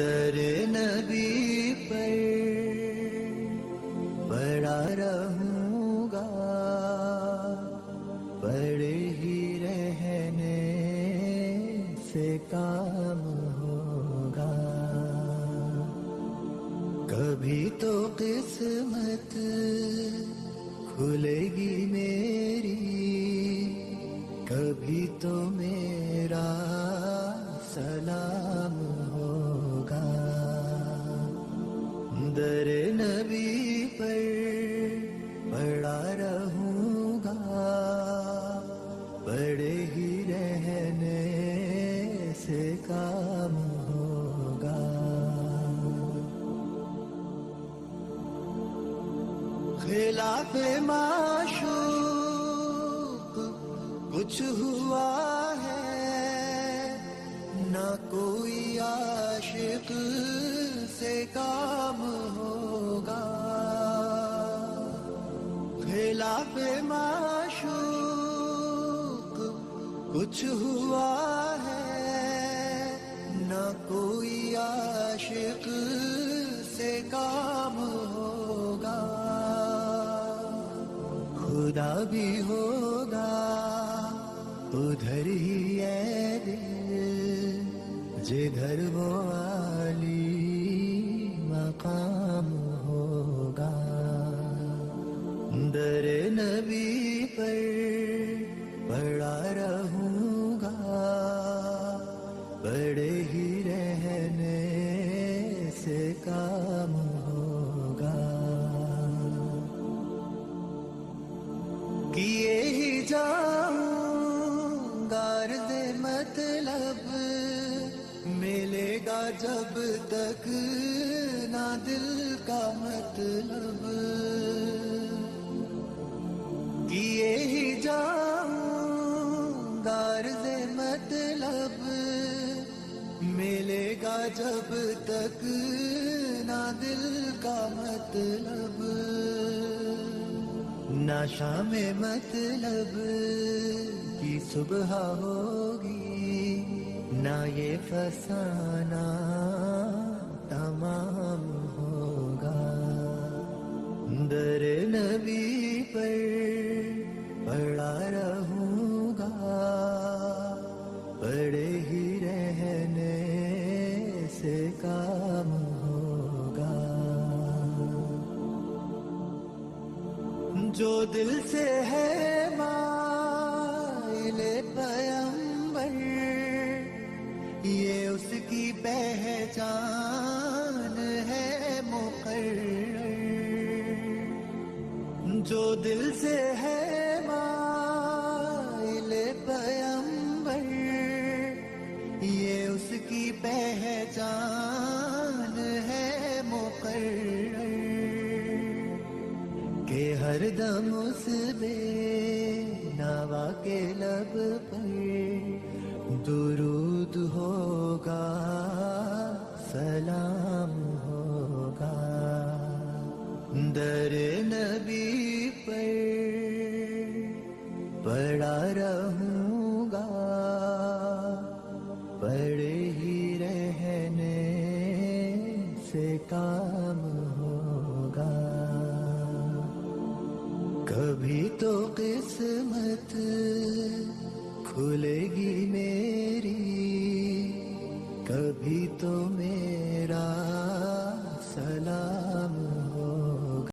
در نبی پر پڑا رہوں گا، پڑے ہی رہنے سے کام ہوگا. کبھی تو قسمت کھلے گی میری، کبھی تو میرا سلام ہوگا. در نبی پر پڑا رہوں گا، پڑے ہی رہنے سے کام ہوگا. خلاف معشوق کچھ ہوا ہے، نہ کوئی عاشق سے کام ہوگا. خلاف معشوق کچھ ہوا ہے، نہ کوئی عاشق سے کام ہوگا. خدا بھی ہوگا ادھر ہی اے دل، جدھر وہ عالی مقام ہوگا. در نبی پر پڑا رہوں گا، پڑے ہی رہنے سے کام ہوگا. کیے ہی جاؤں غرض مطلب، ملے گا جب تک نہ دل کا مطلب. کیے ہی جاؤں غرض مطلب، ملے گا جب تک نہ دل کا مطلب. نہ شام مطلب کی صبح ہوگی، نہ یہ فسانہ تمام ہوگا. در نبی پر پڑا رہوں گا، پڑے ہی رہنے سے کام ہوگا. جو دل سے ہے مائل پیمبر، یہ اس کی پہچان ہے مقرر. جو دل سے ہے مائل پیمبر، یہ اس کی پہچان ہے مقرر. کہ ہر دم اس بے نوا کے لب پر درود ہوگا، سلام ہوگا. در نبی پر پڑا رہوں گا، پڑے ہی رہنے سے کام ہوگا. کبھی تو قسمت کھلے گی میری، کبھی تو میرا سلام